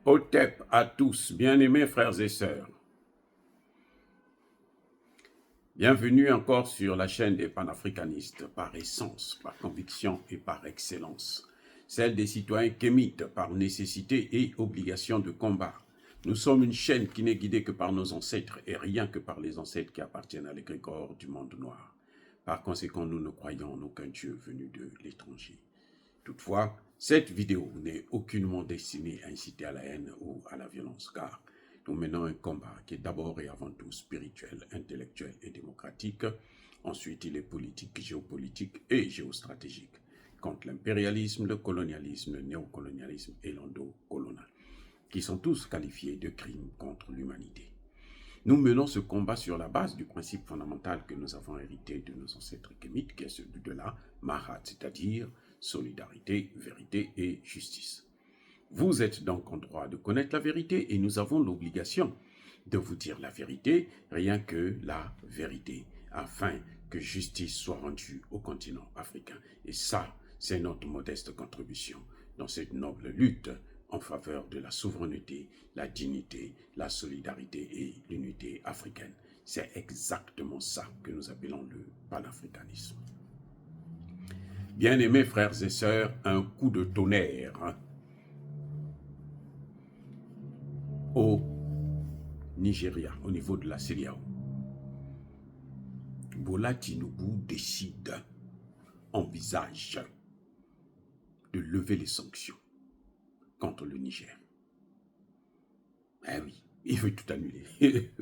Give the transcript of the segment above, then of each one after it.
Otep à tous, bien-aimés frères et sœurs. Bienvenue encore sur la chaîne des panafricanistes, par essence, par conviction et par excellence. Celle des citoyens kémites, par nécessité et obligation de combat. Nous sommes une chaîne qui n'est guidée que par nos ancêtres et rien que par les ancêtres qui appartiennent à l'égrégore du monde noir. Par conséquent, nous ne croyons en aucun Dieu venu de l'étranger. Toutefois, cette vidéo n'est aucunement destinée à inciter à la haine ou à la violence, car nous menons un combat qui est d'abord et avant tout spirituel, intellectuel et démocratique. Ensuite, il est politique, géopolitique et géostratégique, contre l'impérialisme, le colonialisme, le néocolonialisme et l'endocolonial, qui sont tous qualifiés de crimes contre l'humanité. Nous menons ce combat sur la base du principe fondamental que nous avons hérité de nos ancêtres kémites, qui est celui de la Mahat, c'est-à-dire solidarité, vérité et justice. Vous êtes donc en droit de connaître la vérité et nous avons l'obligation de vous dire la vérité, rien que la vérité, afin que justice soit rendue au continent africain. Et ça, c'est notre modeste contribution dans cette noble lutte en faveur de la souveraineté, la dignité, la solidarité et l'unité africaine. C'est exactement ça que nous appelons le panafricanisme. Bien-aimés frères et sœurs, un coup de tonnerre au Nigeria, au niveau de la CEDEAO. Bola Tinubu décide, envisage de lever les sanctions contre le Niger. Eh oui, il veut tout annuler.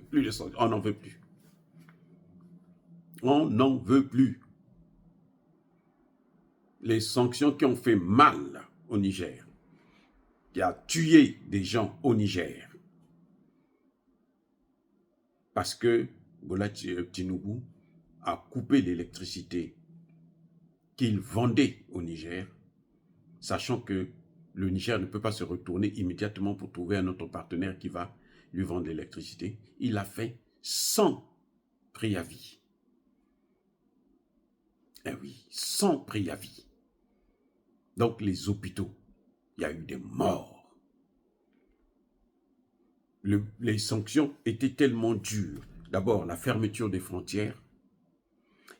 Plus de sanctions, on n'en veut plus. On n'en veut plus. Les sanctions qui ont fait mal au Niger, qui a tué des gens au Niger, parce que Bola Tinubu a coupé l'électricité qu'il vendait au Niger, sachant que le Niger ne peut pas se retourner immédiatement pour trouver un autre partenaire qui va lui vendre l'électricité. Il l'a fait sans préavis. Eh oui, sans préavis. Donc les hôpitaux, il y a eu des morts. Les sanctions étaient tellement dures. D'abord, la fermeture des frontières.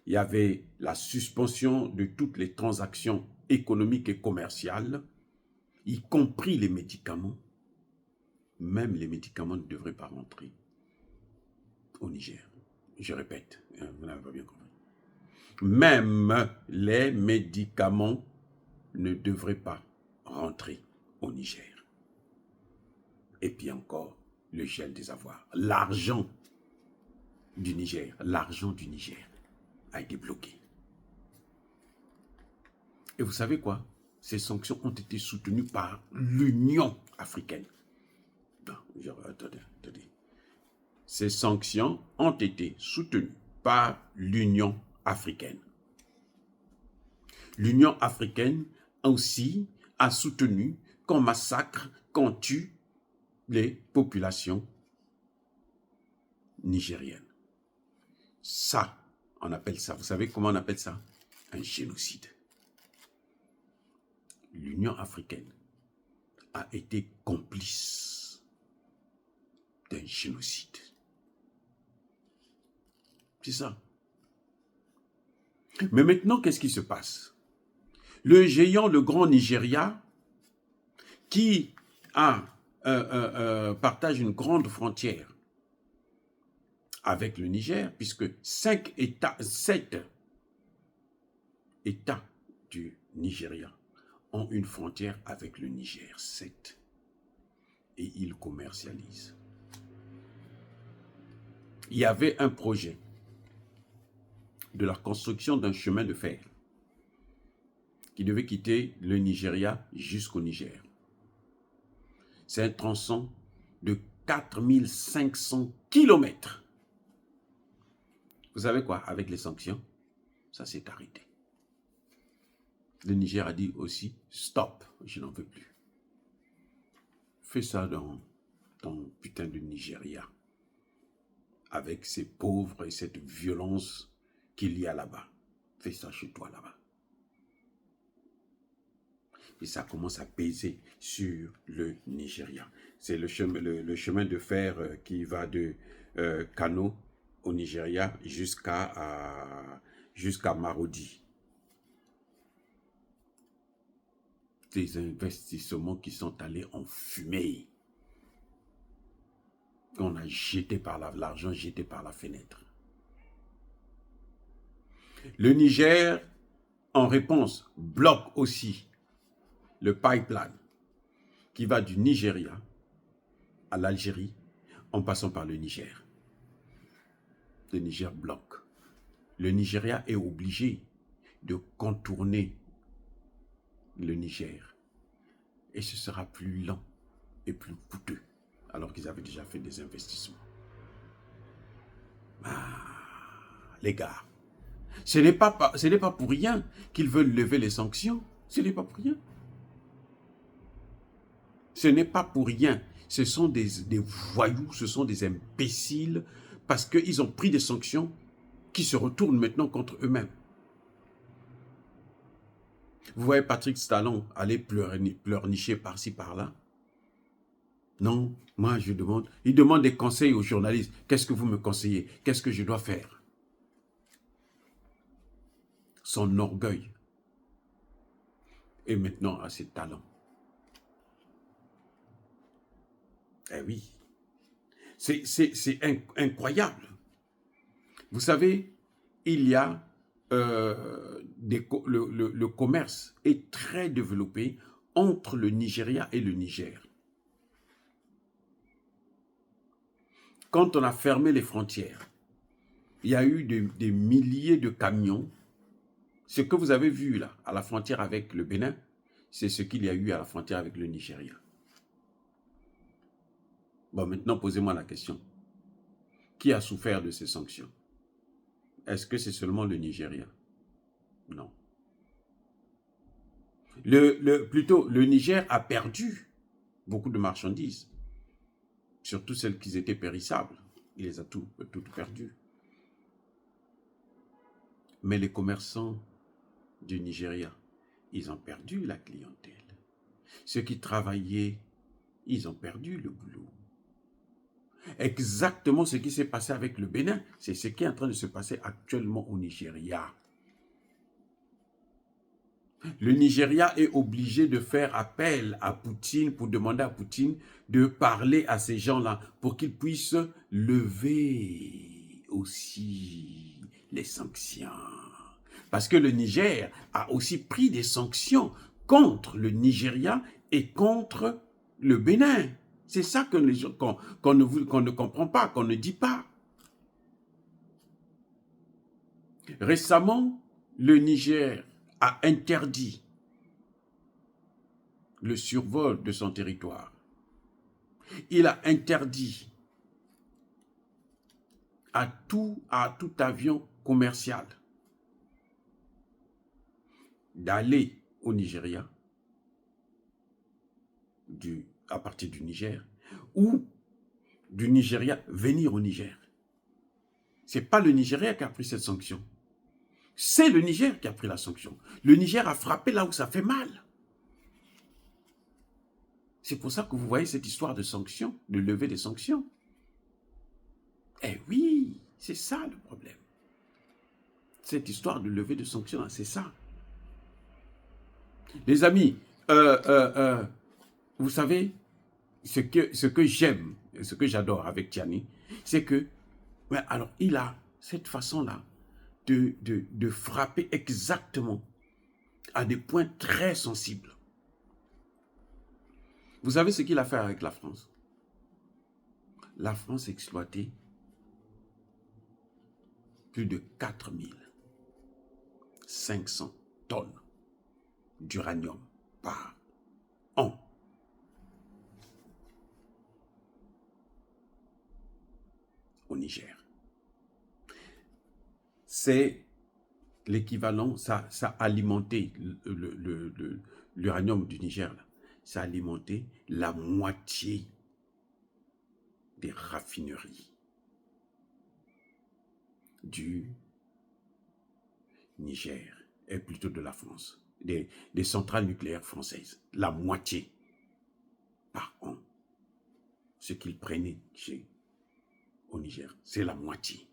Il y avait la suspension de toutes les transactions économiques et commerciales, y compris les médicaments. Même les médicaments ne devraient pas rentrer au Niger. Je répète, vous n'avez pas bien compris. Même les médicaments ne devraient pas rentrer au Niger. Et puis encore, le gel des avoirs. L'argent du Niger a été bloqué. Et vous savez quoi? Ces sanctions ont été soutenues par l'Union africaine. Non, attendez. Ces sanctions ont été soutenues par l'Union africaine. L'Union africaine aussi a soutenu qu'on massacre, qu'on tue les populations nigériennes. Ça, on appelle ça, vous savez comment on appelle ça? Un génocide. L'Union africaine a été complice d'un génocide. C'est ça. Mais maintenant, qu'est-ce qui se passe? Le géant, le grand Nigeria, qui partage une grande frontière avec le Niger, puisque 7 États du Nigeria ont une frontière avec le Niger, 7. Et ils commercialisent. Il y avait un projet de la construction d'un chemin de fer qui devait quitter le Nigeria jusqu'au Niger. C'est un tronçon de 4500 kilomètres. Vous savez quoi? Avec les sanctions, ça s'est arrêté. Le Niger a dit aussi, stop, je n'en veux plus. Fais ça dans ton putain de Nigeria, avec ces pauvres et cette violence qu'il y a là-bas. Fais ça chez toi là-bas. et ça commence à peser sur le Nigeria. C'est le chemin de fer qui va de Kano au Nigeria jusqu'à Marodi. Des investissements qui sont allés en fumée. On a jeté par l'argent jeté par la fenêtre. Le Niger, en réponse, bloque aussi le pipeline qui va du Nigeria à l'Algérie en passant par le Niger. Le Niger bloque. Le Nigeria est obligé de contourner le Niger. Et ce sera plus lent et plus coûteux, alors qu'ils avaient déjà fait des investissements. Les gars, ce n'est pas pour rien qu'ils veulent lever les sanctions. Ce n'est pas pour rien. Ce n'est pas pour rien. Ce sont des voyous, ce sont des imbéciles, parce qu'ils ont pris des sanctions qui se retournent maintenant contre eux-mêmes. Vous voyez Patrick Talon aller pleurnicher par-ci, par-là. Non, moi je demande, il demande des conseils aux journalistes. Qu'est-ce que vous me conseillez? Qu'est-ce que je dois faire? Son orgueil est maintenant à ses talents. Eh oui, c'est incroyable. Vous savez, il y a le commerce est très développé entre le Nigeria et le Niger. Quand on a fermé les frontières, il y a eu des milliers de camions. Ce que vous avez vu là, à la frontière avec le Bénin, c'est ce qu'il y a eu à la frontière avec le Nigeria. Bon, maintenant, posez-moi la question. Qui a souffert de ces sanctions? Est-ce que c'est seulement le Nigeria? Non. Plutôt, le Niger a perdu beaucoup de marchandises, surtout celles qui étaient périssables. Il les a tout perdues. Mais les commerçants du Nigeria, ils ont perdu la clientèle. Ceux qui travaillaient, ils ont perdu le boulot. Exactement ce qui s'est passé avec le Bénin, c'est ce qui est en train de se passer actuellement au Nigeria. Le Nigeria est obligé de faire appel à Poutine pour demander à Poutine de parler à ces gens-là pour qu'ils puissent lever aussi les sanctions. Parce que le Niger a aussi pris des sanctions contre le Nigeria et contre le Bénin. C'est ça qu'on ne comprend pas, qu'on ne dit pas. Récemment, le Niger a interdit le survol de son territoire. Il a interdit à tout avion commercial d'aller au Nigeria, à partir du Niger, ou du Nigeria venir au Niger. Ce n'est pas le Nigeria qui a pris cette sanction. C'est le Niger qui a pris la sanction. Le Niger a frappé là où ça fait mal. C'est pour ça que vous voyez cette histoire de sanctions, de lever des sanctions. Eh oui, c'est ça le problème. Cette histoire de lever des sanctions, c'est ça. Les amis, vous savez, ce que j'aime, ce que j'adore avec Tiani, c'est que, alors, il a cette façon-là de frapper exactement à des points très sensibles. Vous savez ce qu'il a fait avec la France? La France a exploité plus de 4500 tonnes d'uranium par an. Au Niger. C'est l'équivalent, ça a alimenté l'uranium du Niger, là. Ça a alimenté la moitié des raffineries du Niger, et plutôt de la France. des centrales nucléaires françaises. La moitié par an. Ce qu'ils prenaient au Niger, c'est la moitié.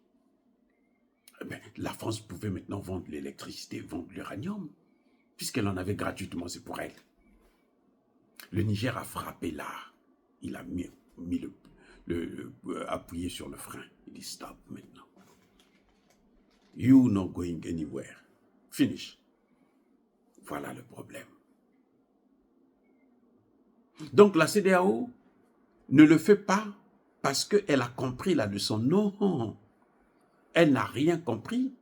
Eh bien, la France pouvait maintenant vendre l'électricité, vendre l'uranium, puisqu'elle en avait gratuitement, c'est pour elle. Le Niger a frappé là. Il a appuyé sur le frein. Il dit stop maintenant. You not going anywhere. Finish. Voilà le problème. Donc la CEDEAO ne le fait pas parce qu'elle a compris la leçon. Non, elle n'a rien compris.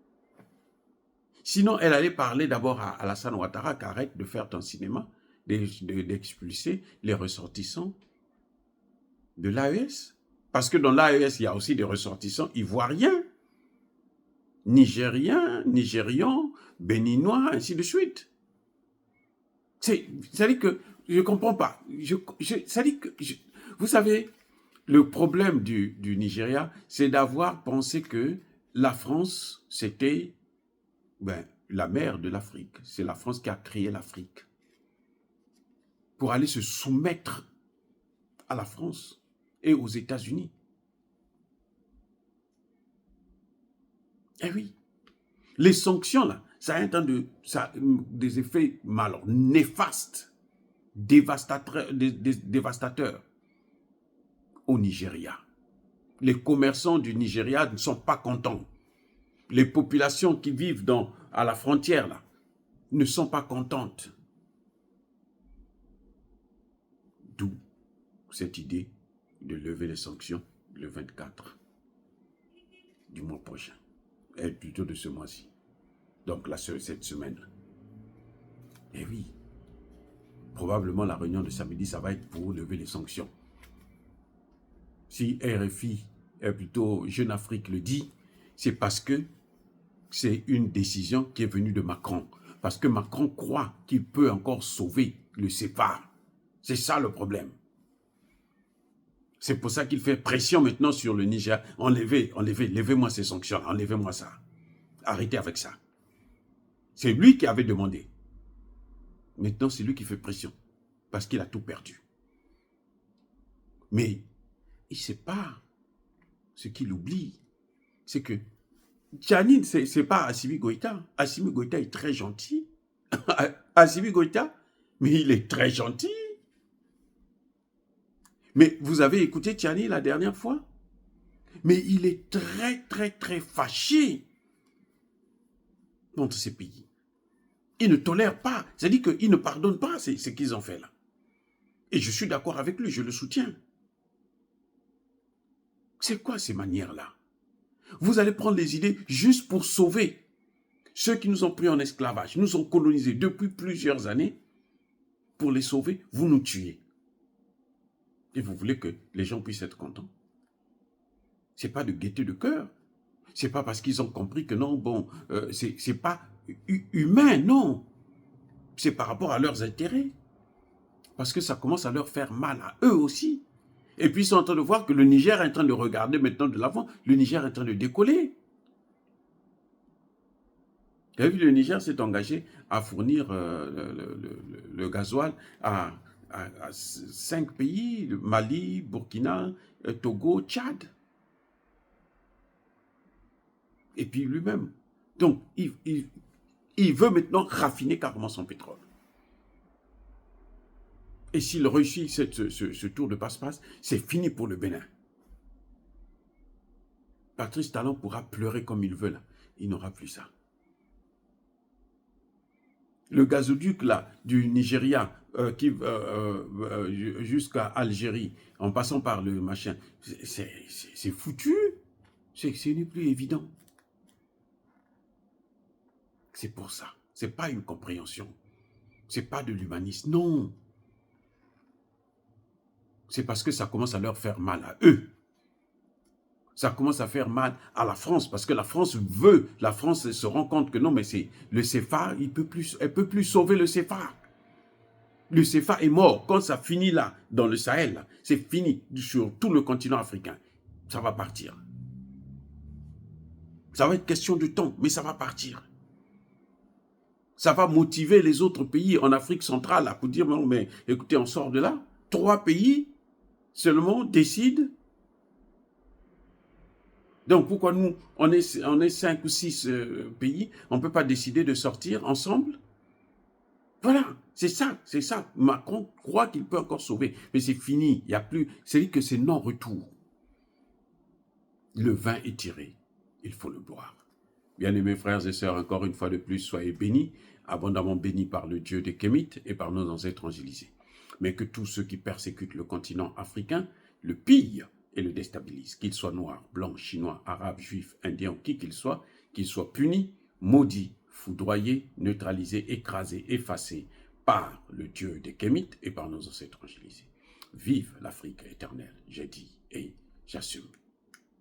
Sinon, elle allait parler d'abord à Alassane Ouattara qu'arrête de faire ton cinéma, d'expulser les ressortissants de l'AES. Parce que dans l'AES, il y a aussi des ressortissants ivoiriens, nigériens, nigérians, béninois, ainsi de suite. C'est-à-dire que je ne comprends pas. Vous savez, le problème du Nigeria, c'est d'avoir pensé que la France, c'était la mère de l'Afrique. C'est la France qui a créé l'Afrique. Pour aller se soumettre à la France et aux États-Unis. Eh oui. Les sanctions, là, ça a des effets néfastes, dévastateurs au Nigeria. Les commerçants du Nigeria ne sont pas contents. Les populations qui vivent à la frontière, là, ne sont pas contentes. D'où cette idée de lever les sanctions le 24 du mois prochain, et plutôt de ce mois-ci. Donc là, cette semaine. Eh oui, probablement la réunion de samedi, ça va être pour lever les sanctions. Si RFI, plutôt Jeune Afrique le dit, c'est parce que c'est une décision qui est venue de Macron. Parce que Macron croit qu'il peut encore sauver le CFA. C'est ça le problème. C'est pour ça qu'il fait pression maintenant sur le Niger. Levez-moi ces sanctions, enlevez-moi ça. Arrêtez avec ça. C'est lui qui avait demandé. Maintenant, c'est lui qui fait pression. Parce qu'il a tout perdu. Mais il ne sait pas. Ce qu'il oublie, c'est que Tchani, ce n'est pas Assimi Goïta. Assimi Goïta est très gentil. Assimi Goïta, mais il est très gentil. Mais vous avez écouté Tchani la dernière fois? Mais il est très, très, très fâché contre ces pays. Il ne tolère pas. C'est-à-dire qu'il ne pardonne pas ce qu'ils ont fait là. Et je suis d'accord avec lui, je le soutiens. C'est quoi ces manières-là? Vous allez prendre les idées juste pour sauver ceux qui nous ont pris en esclavage, nous ont colonisés depuis plusieurs années. Pour les sauver, vous nous tuez. Et vous voulez que les gens puissent être contents? Ce n'est pas de gaieté de cœur. Ce n'est pas parce qu'ils ont compris que non, c'est pas humain, non. C'est par rapport à leurs intérêts. Parce que ça commence à leur faire mal à eux aussi. Et puis ils sont en train de voir que le Niger est en train de regarder maintenant de l'avant. Le Niger est en train de décoller. Vous avez vu, le Niger s'est engagé à fournir le gasoil à 5 pays, Mali, Burkina, Togo, Tchad. Et puis lui-même. Donc, il veut maintenant raffiner carrément son pétrole. Et s'il réussit ce tour de passe-passe, c'est fini pour le Bénin. Patrice Talon pourra pleurer comme il veut là. Il n'aura plus ça. Le gazoduc là, du Nigeria jusqu'à Algérie, en passant par le machin, c'est foutu. Ce n'est plus évident. C'est pour ça. Ce n'est pas une compréhension. Ce n'est pas de l'humanisme. Non. C'est parce que ça commence à leur faire mal à eux. Ça commence à faire mal à la France, parce que la France se rend compte que non, mais c'est le CFA, elle peut plus sauver le CFA. Le CFA est mort. Quand ça finit là, dans le Sahel, c'est fini sur tout le continent africain. Ça va partir. Ça va être question de temps, mais ça va partir. Ça va motiver les autres pays en Afrique centrale à dire, non, mais écoutez, on sort de là. 3 pays seulement décident. Donc pourquoi nous, on est 5 ou 6 pays, on ne peut pas décider de sortir ensemble? Voilà, c'est ça. Macron croit qu'il peut encore sauver, mais c'est fini, il n'y a plus, c'est-à-dire que c'est non-retour. Le vin est tiré, il faut le boire. Bien-aimés frères et sœurs, encore une fois de plus, soyez bénis, abondamment bénis par le Dieu des Kémites et par nos ancêtres angélisés. Mais que tous ceux qui persécutent le continent africain le pillent et le déstabilisent, qu'ils soient noirs, blancs, chinois, arabes, juifs, indiens, qui qu'ils soient punis, maudits, foudroyés, neutralisés, écrasés, effacés par le Dieu des Kémites et par nos ancêtres angélisés. Vive l'Afrique éternelle, j'ai dit et j'assume.